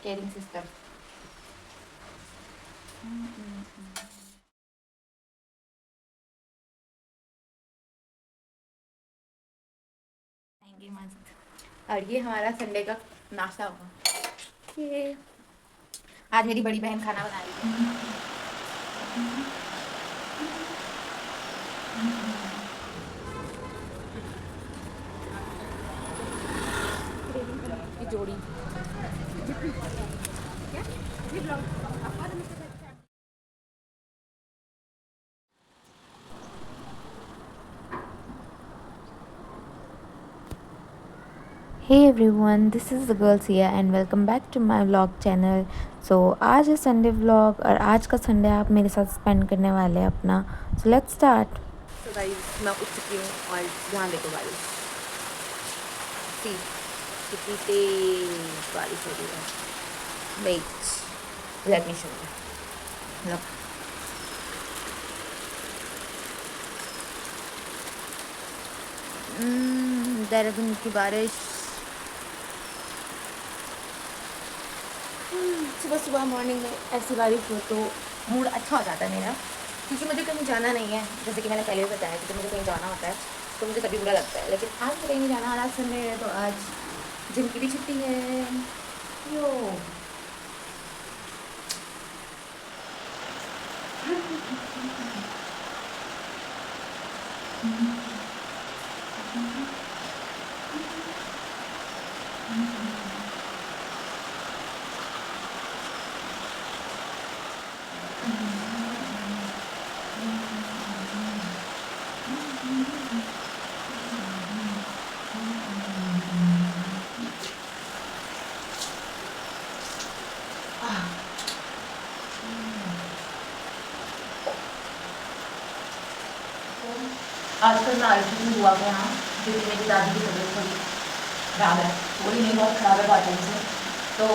Caring sister. आएंगे मस्त। और ये हमारा संडे का नाश्ता होगा। ये आज मेरी बड़ी बहन खाना बना रही है। ये जोड़ी Hey everyone, this is the girls here and welcome back to my vlog channel. So आज है संडे व्लॉग और आज का संडे आप मेरे साथ स्पेंड करने वाले हैं अपना. So let's start. तो गाइस मैं उठ चुकी हूँ और यहाँ देखो बारिश। सी कितनी तेज बारिश हो रही है। Wait let me show you. Look Dehradun की बारिश। सुबह सुबह मॉर्निंग में ऐसी बारिश हो तो मूड अच्छा हो जाता है मेरा, क्योंकि मुझे कहीं जाना नहीं है। जैसे कि मैंने पहले भी बताया कि जब मुझे कहीं जाना होता है तो मुझे तभी बुरा लगता है, लेकिन आज मुझे कहीं नहीं जाना। आज संडे है तो आज जिम की भी छुट्टी है। यो आजकल मैं आयुष्मान हुआ के यहाँ, क्योंकि मेरी दादी की तबीयत थोड़ी खराब है, थोड़ी नहीं बहुत ख़राब है बहुत टाइम से। तो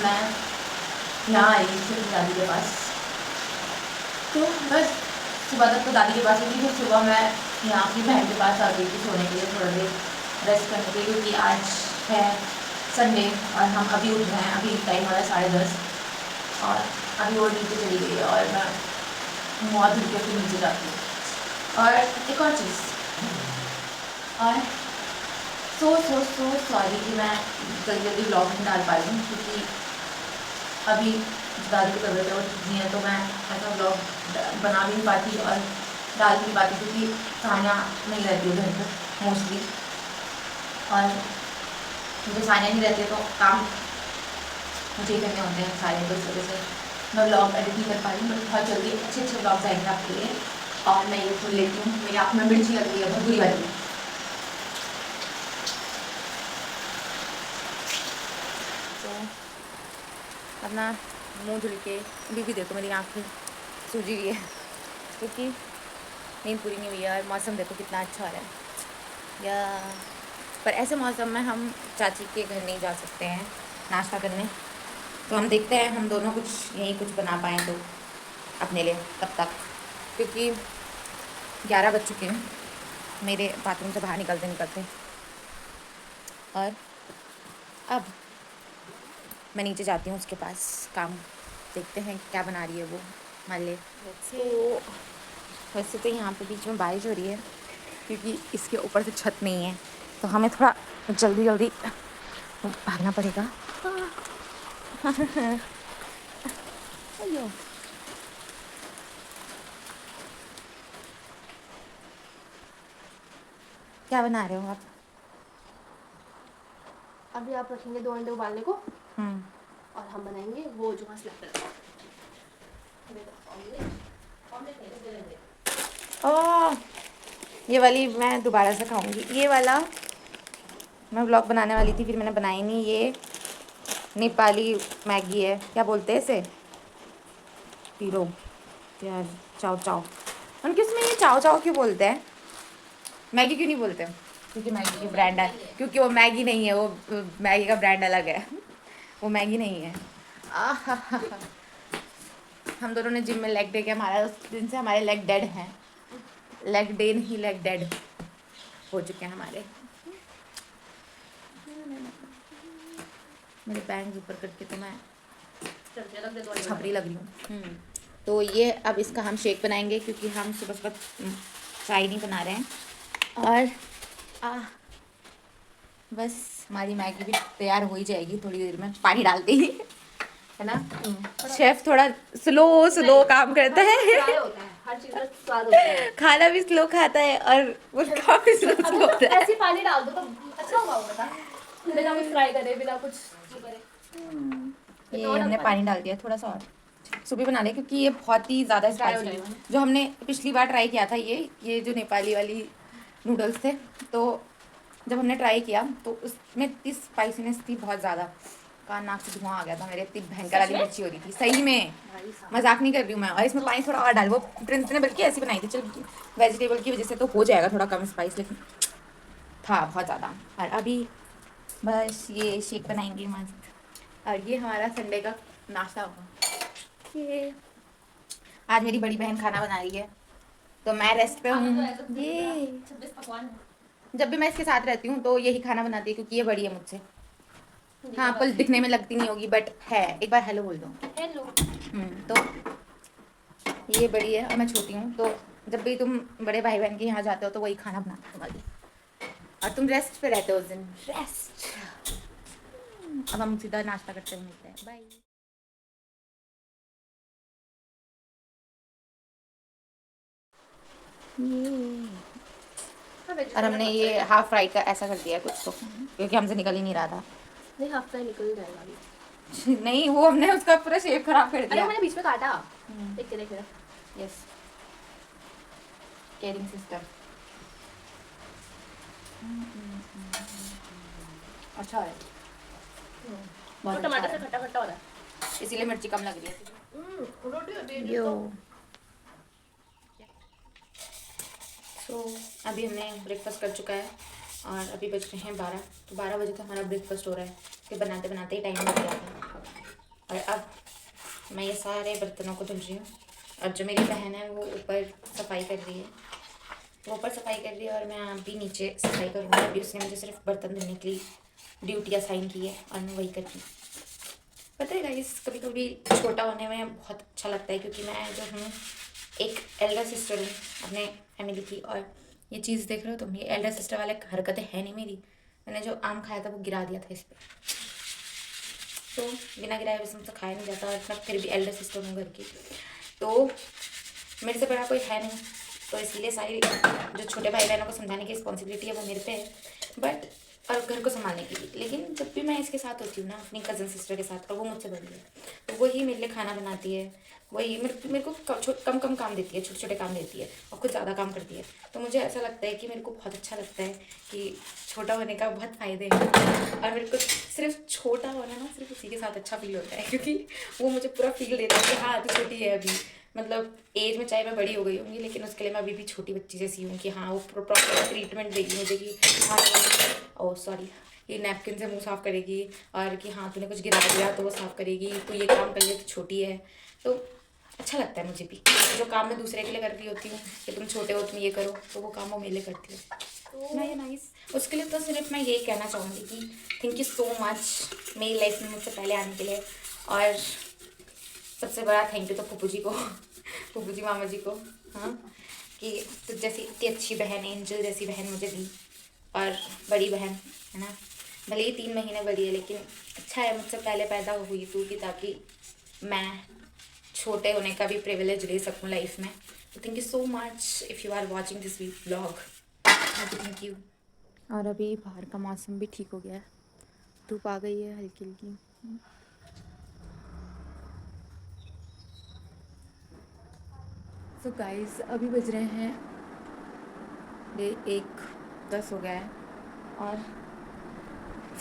मैं यहाँ आई थी अपनी दादी के पास। तो बस सुबह तक तो दादी के पास ही थी, फिर सुबह मैं यहाँ अपनी बहन के पास आ गई थी सोने के लिए, थोड़ा देर रेस्ट करने के लिए, क्योंकि आज है संडे और हम अभी उठ रहे हैं। अभी टाइम हो रहा है 10:30 और अभी वो नीचे चली गई है और मैं मुँह हाथ धुल के फिर नीचे जाती हूँ। और एक और चीज़, और सो सॉरी कि मैं जल्दी जल्दी ब्लॉग नहीं डाल पा रही हूँ, क्योंकि अभी दादी की तबीयत और ठीक नहीं है, तो मैं ऐसा ब्लॉग बना भी नहीं पाती और डाल भी नहीं पाती, क्योंकि सानिया नहीं रहती है घर पर मोस्टली। और मुझे सानिया नहीं रहती तो काम मुझे ही करने होते हैं सारे, तो इस वजह से मैं ब्लॉग एडिट नहीं कर पा रही हूँ। बट बहुत जल्दी अच्छे अच्छे ब्लॉग्स आएंगे आपके लिए। और मैं ये फूल लेती हूँ, मेरी आँख में मिर्ची लग रही है बहुत बुरी वाली। तो अपना मुंह धुल के अभी भी देखो मेरी आँखें सूजी हुई है, क्योंकि नींद पूरी नहीं हुई है। और मौसम देखो कितना अच्छा हो रहा है या। पर ऐसे मौसम में हम चाची के घर नहीं जा सकते हैं नाश्ता करने, तो हम देखते हैं हम दोनों कुछ यहीं कुछ बना पाएँ तो अपने लिए तब तक, क्योंकि 11 बज चुके हैं मेरे बाथरूम से बाहर निकलते निकलते। और अब मैं नीचे जाती हूँ उसके पास, काम देखते हैं क्या बना रही है वो मान ले। तो वैसे तो यहाँ पे बीच में बारिश हो रही है, क्योंकि इसके ऊपर से छत नहीं है, तो हमें थोड़ा जल्दी जल्दी भागना पड़ेगा। अयो क्या बना रहे हो आप? अभी आप रखेंगे 2 अंडे उबालने को हम्म। और हम बनाएंगे वो जो मस्त लगता है। ओह, ये वाली मैं दोबारा से खाऊंगी। ये वाला मैं व्लॉग बनाने वाली थी, फिर मैंने बनाई नहीं। ये नेपाली मैगी है, क्या बोलते हैं इसे? पीरो यार, चाओ चाओ। उनके इसमें ये चाओ चाओ क्यों बोलते हैं? मैगी क्यों नहीं बोलते? क्योंकि मैगी की ब्रांड है, क्योंकि वो मैगी नहीं है, वो मैगी का ब्रांड अलग है। वो मैगी नहीं है। आहा, हम दोनों ने जिम में लेग डे किया, हमारा उस दिन से हमारे लेग डेड हैं। लेग डे नहीं, लेग डेड हो चुके हैं हमारे। मेरे बैंग ऊपर करके तो मैं चलते लग दे छपरी लग रही हूँ। तो ये अब इसका हम शेक बनाएंगे क्योंकि हम सुबह सुबह चाय नहीं बना रहे हैं। और बस हमारी मैगी भी तैयार हो ही जाएगी थोड़ी देर में, पानी डालते ही, है ना। शेफ थोड़ा स्लो काम करता है। होता है, हर चीज में स्वाद होता है। खाना भी स्लो खाता है और वो काम भी स्लो होता है। ऐसे पानी डाल दो तो अच्छा होगा वो, बता, बिना कुछ फ्राई करे, बिना कुछ वो करे। ये हमने पानी डाल दिया थोड़ा सा और सुबह बना ले क्योंकि ये बहुत ही ज़्यादा स्पाइसी है। जो हमने पिछली बार ट्राई किया था ये जो नेपाली वाली नूडल्स थे, तो जब हमने ट्राई किया तो उसमें इतनी स्पाइसीनेस थी बहुत ज़्यादा, कान नाक से धुआं आ गया था मेरे, इतनी भयंकर वाली मिर्ची हो रही थी सही में, मजाक नहीं कर रही हूँ मैं। और इसमें पानी थोड़ा और डाल, वो प्रिंस ने बल्कि ऐसी बनाई थी, चल वेजिटेबल की वजह से तो हो जाएगा थोड़ा कम स्पाइस, लेकिन था बहुत ज़्यादा। और अभी बस ये शेक बनाएंगे मस्त, और ये हमारा संडे का नाश्ता होगा। ये आज मेरी बड़ी बहन खाना बना रही है तो मैं रेस्ट पे हूँ। ये 26 पकवान जब भी मैं इसके साथ रहती हूँ तो यही खाना बनाती है क्योंकि ये बड़ी है मुझसे। हाँ पल दिखने में लगती नहीं होगी बट है, एक बार हेलो बोल दो। हेलो। तो ये बड़ी है और मैं छोटी हूँ, तो जब भी तुम बड़े भाई बहन के यहाँ जाते हो तो वही खाना बनाते तुम्हारी, और तुम रेस्ट पे रहते हो उस दिन, रेस्ट। अब हम सीधा नाश्ता करते हुए मिलते हैं, बाय। और हमने ये हाफ फ्राई का ऐसा कर दिया है कुछ तो, क्योंकि हमसे निकल ही नहीं रहा था। नहीं, हाफ फ्राई निकल जाएगा अभी। नहीं वो हमने उसका पूरा शेप खराब कर अरे दिया। मैंने बीच में काटा। देख के यस, केयरिंग सिस्टम। अच्छा है, बहुत अच्छा टमाटर से है। खट्टा खट्टा हो रहा है, इसीलिए मिर्ची कम लग रही है। रोटी होती है यो तो अभी हमने ब्रेकफास्ट कर चुका है और अभी बज रहे हैं 12, तो 12 बजे तो हमारा ब्रेकफास्ट हो रहा है, फिर बनाते बनाते ही टाइम लग गया था। और अब मैं ये सारे बर्तनों को धुल रही हूँ, और जो मेरी बहन है वो ऊपर सफाई कर रही है, वो ऊपर सफाई कर रही है और मैं अभी नीचे सफाई करूँगी। अभी उसने मुझे सिर्फ बर्तन धुलने की ड्यूटी असाइन की है और मैं वही कर रही हूँ। पता है गाइस, कभी कभी छोटा होने में बहुत अच्छा लगता है, क्योंकि मैं जो हूँ एक एल्डर सिस्टर हूँ अपने फैमिली की, और ये चीज़ देख रहे हो तुम, ये एल्डर सिस्टर वाले हरकतें हैं नहीं मेरी। मैंने जो आम खाया था वो गिरा दिया था इस पर, तो बिना गिराए वैसे मुझसे खाया नहीं जाता, और मैं फिर भी एल्डर सिस्टर हूँ घर की, तो मेरे से बड़ा कोई है नहीं, तो इसलिए सारी जो छोटे भाई बहनों को समझाने की रिस्पॉन्सिबिलिटी है वो मेरे पे है, बट और घर को संभालने के लिए। लेकिन जब भी मैं इसके साथ होती हूँ ना, अपनी कज़न सिस्टर के साथ, और वो मुझसे बड़ी है, तो वही मेरे लिए खाना बनाती है, वही मेरे को कम काम देती है, छोटे छोटे काम देती है, और कुछ ज़्यादा काम करती है। तो मुझे ऐसा लगता है कि मेरे को बहुत अच्छा लगता है कि छोटा होने का बहुत फ़ायदे हैं, और मेरे को सिर्फ छोटा होना ना सिर्फ उसी के साथ अच्छा फील होता है, क्योंकि वो मुझे पूरा फील देता है कि हाँ तू छोटी है अभी, मतलब एज में चाहे मैं बड़ी हो गई होंगी, लेकिन उसके लिए मैं अभी भी छोटी बच्ची जैसी हूँ, कि हाँ वो प्रॉपर ट्रीटमेंट देगी मुझे कि हाँ ओह सॉरी, ये नैपकिन से मुंह साफ़ करेगी, और कि हाँ तूने कुछ गिरा दिया तो वो साफ़ करेगी, तू ये काम कर ले तो छोटी है। तो अच्छा लगता है मुझे भी, जो काम मैं दूसरे के लिए कर रही होती हूँ कि तुम छोटे हो तुम ये करो, तो वो काम वो मेरे लिए करती है। मैं ये नाइस, उसके लिए तो सिर्फ मैं यही कहना चाहूँगी कि थैंक यू सो मच मेरी लाइफ में मुझसे पहले आने के लिए, और सबसे बड़ा थैंक यू तो फूफू जी को, फूफू जी मामा जी को, हाँ, कि तुझ जैसी इतनी अच्छी बहन, एंजल जैसी बहन मुझे दी, और बड़ी बहन है ना, भले ही 3 महीने बड़ी है, लेकिन अच्छा है मुझसे पहले पैदा हुई तू, कि ताकि मैं छोटे होने का भी प्रिविलेज ले सकूँ लाइफ में। तो thank you so much if you are watching this vlog, thank you. और अभी बाहर का मौसम भी ठीक हो गया है, धूप आ गई है हल्की हल्की। सो गाइस अभी बज रहे हैं 1:10 हो गया है, और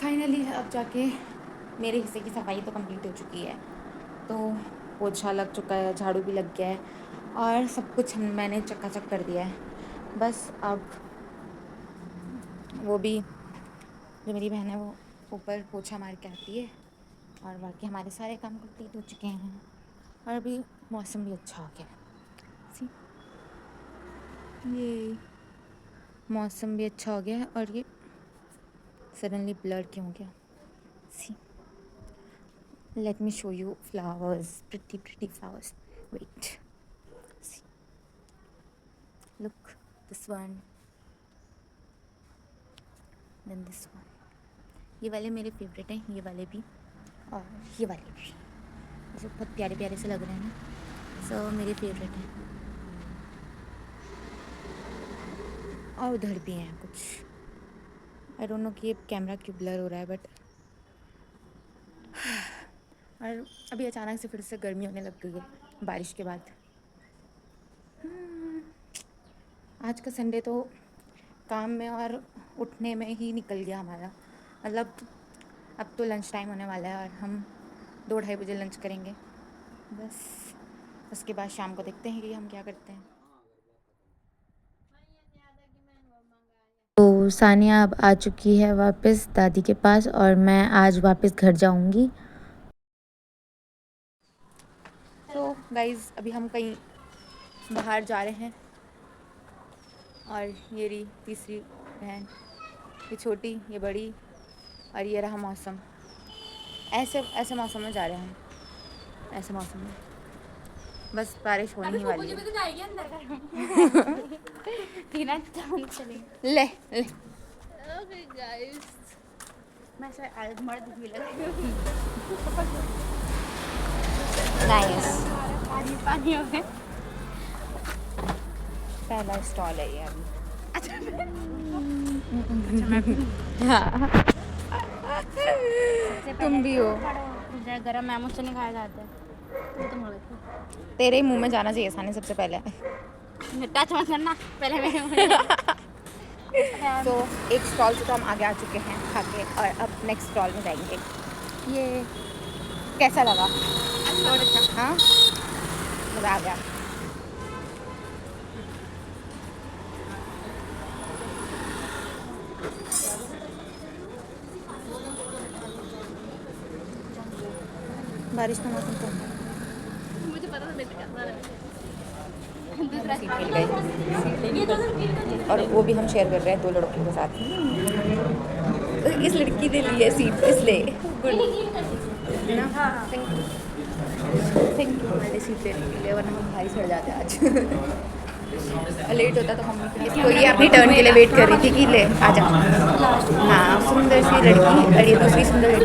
फाइनली अब जाके मेरे हिस्से की सफाई तो कंप्लीट हो चुकी है, तो पोछा लग चुका है, झाड़ू भी लग गया है, और सब कुछ मैंने चकाचक कर दिया है। बस अब वो भी जो मेरी बहन है वो ऊपर पोछा मार के आती है, और बाकी हमारे सारे काम कंप्लीट हो चुके हैं, और अभी मौसम भी अच्छा हो गया है। सी ये मौसम भी अच्छा हो गया है, और ये सडनली ब्लर क्यों हो गया, सी Let me show you flowers, pretty flowers. Wait, see, look, this one, then this one. ये वाले मेरे फेवरेट हैं, ये वाले भी और ये वाले भी, ये सब बहुत प्यारे प्यारे से लग रहे हैं ना, सब मेरे फेवरेट हैं। और उधर भी हैं कुछ, आई डोंट नो कि ये कैमरा क्यों ब्लर हो रहा है, बट और अभी अचानक से फिर से गर्मी होने लग गई है बारिश के बाद। आज का संडे तो काम में और उठने में ही निकल गया हमारा। मतलब अब तो लंच टाइम होने वाला है और हम 2-2:30 बजे लंच करेंगे बस। उसके बाद शाम को देखते हैं कि हम क्या करते हैं। तो सानिया अब आ चुकी है वापस दादी के पास और मैं आज वापस घर जाऊंगी। तो गाइज़ अभी हम कहीं बाहर जा रहे हैं और ये रही तीसरी बहन, ये छोटी, ये बड़ी और ये रहा मौसम। ऐसे मौसम में जा रहे हैं हम, ऐसे मौसम में बस बारिश होने ही वाली है। ले ले ओके गाइस, मैं मर्द भी लग नाइस। पानी हो गए। पहला स्टॉल है ये अभी। तुम भी हो। गरम मैं मुझसे नहीं खाया जाता है। तेरे ही मुंह में जाना चाहिए सानी सबसे पहले। टच मत करना पहले मेरे मुंह। तो एक स्टॉल से तो हम आगे आ चुके हैं खा के और अब नेक्स्ट स्टॉल में जाएंगे। ये कैसा लगा? हाँ मज़ा आ गया। बारिश का मौसम तो मुझे पता था बेटा कैसा है। सीट मिल गई और वो भी हम शेयर कर रहे हैं 2 लड़कों के साथ। इस लड़की ने ली है सीट इसलिए गुड है ना। थैंक यू हमारे सीट लेने के लिए, वरना हम भारी चढ़ जाते आज। लेट होता तो हम तो ये अपनी टर्न के लिए वेट कर रही थी कि ले आ जा। हाँ सुंदर सी लड़की और ये दूसरी सुंदर लड़की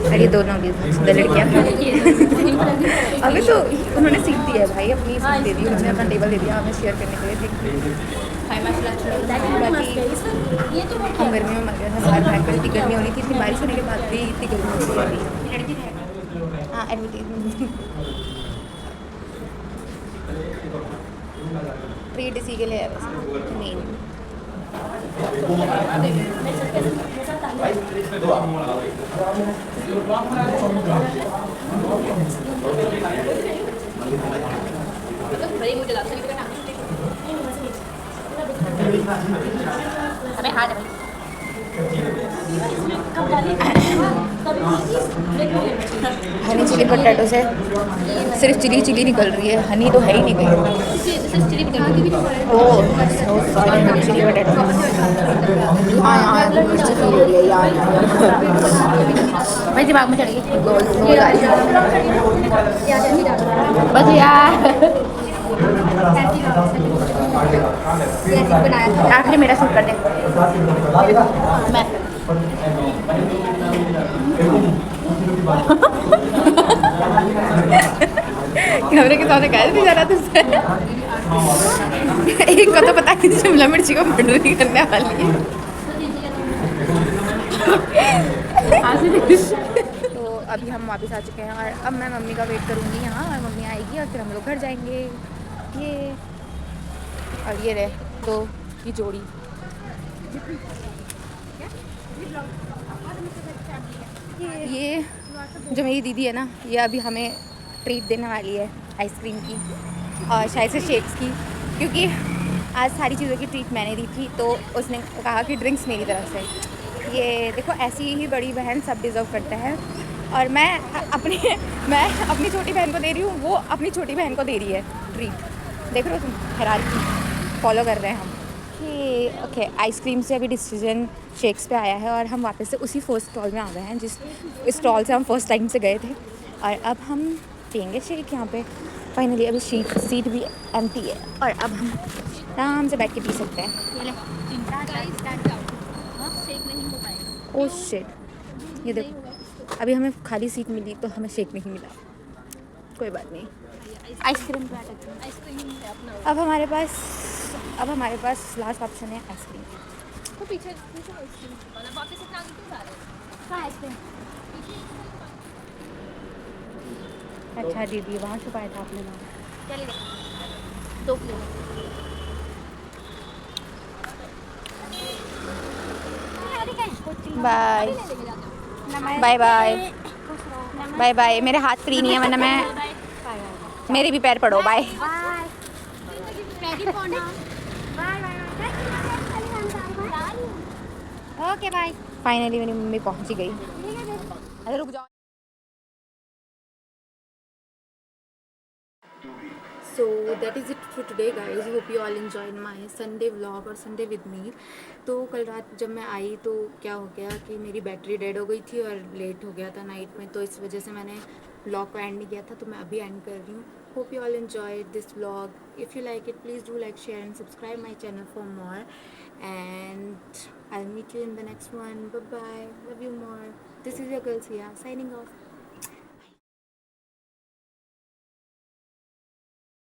और ये दोनों भी सुंदर लड़कियाँ। अभी तो उन्होंने सीट दी है भाई, अपनी सीट दे दी उन्होंने, अपना टेबल दे दिया हमें शेयर करने के लिए। Thank you. हम गर्मी में मर गए थे बाहर बैठ कर, इतनी गर्मी हो रही थी, इतनी बारिश होने के बाद भी इतनी गर्मी हो रही है। हाँ एडवर्टीजमेंट ट्रीट इसी के लिए है वैसे मेन। अबे हाँ भाई हनी चिली पोटैटो से सिर्फ चिली निकल रही है, हनी तो है ही नहीं कहीं। Oh sorry chilli potato. हाँ यार मिर्ची फील हो रही है यार, भाई दिमाग में चढ़ गई बस यार। आखिरी मेरा शूट कर दे। मैं कैमरे के सामने कैसे नहीं जा रहा तुझसे? एक को तो पता नहीं शिमला मिर्ची को मर्डर करने वाली है। तो अभी हम वापस आ चुके हैं और अब मैं मम्मी का वेट करूँगी यहाँ और मम्मी आएगी और फिर हम लोग घर जाएंगे। ये और ये रहे तो ये जोड़ी। ये जो मेरी दीदी है ना, ये अभी हमें ट्रीट देने वाली है आइसक्रीम की और शायद से शेक्स की, क्योंकि आज सारी चीज़ों की ट्रीट मैंने दी थी तो उसने कहा कि ड्रिंक्स मेरी तरफ से। ये देखो ऐसी ही बड़ी बहन सब डिज़र्व करता है और मैं अपनी छोटी बहन को दे रही हूँ, वो अपनी छोटी बहन को दे रही है ट्रीट। देख रहे हो तुम, हायरार्की फॉलो कर रहे हैं हम। ओके आइसक्रीम से अभी डिसीजन शेक्स पे आया है और हम वापस से उसी फर्स्ट स्टॉल में आ गए हैं जिस स्टॉल से हम फर्स्ट टाइम से गए थे। और अब हम पियेंगे शेक यहाँ पे। फाइनली अभी सीट भी एम्प्टी है और अब हम आराम से बैठ के पी सकते हैं। ये ले। शेक नहीं हो पाएगा। ओह शिट, ये देखो अभी हमें खाली सीट मिली तो हमें शेक नहीं मिला, कोई बात नहीं। आइसक्रीम का आइसक्रीम है अपना। अब हमारे पास लास्ट ऑप्शन है आइसक्रीम। तो पीछे पीछे आइसक्रीम दुकान है, वापस इतना आगे क्यों जा रहे हैं? कहाँ आइसक्रीम? अच्छा दीदी वहाँ छुपाया था आपने ना। चलिए 2 kilo bye bye bye bye bye. मेरे हाथ फ्री नहीं है वरना मैं, मेरे भी पैर पड़ो। बाय। Okay bye. फाइनली मेरी मम्मी पहुंच ही गई। अरे रुक जाओ। So that is it for today guys. Hope you all enjoyed my Sunday vlog और संडे विद मी। तो कल रात जब मैं आई तो क्या हो गया कि मेरी बैटरी डेड हो गई थी और लेट हो गया था नाइट में, तो इस वजह से मैंने व्लॉग को एंड नहीं किया था, तो मैं अभी एंड कर रही हूँ। Hope you all enjoyed this vlog. If you like it please do like, share and subscribe my channel for more, and I'll meet you in the next one. Bye bye, love you more. This is your girl Sia signing off.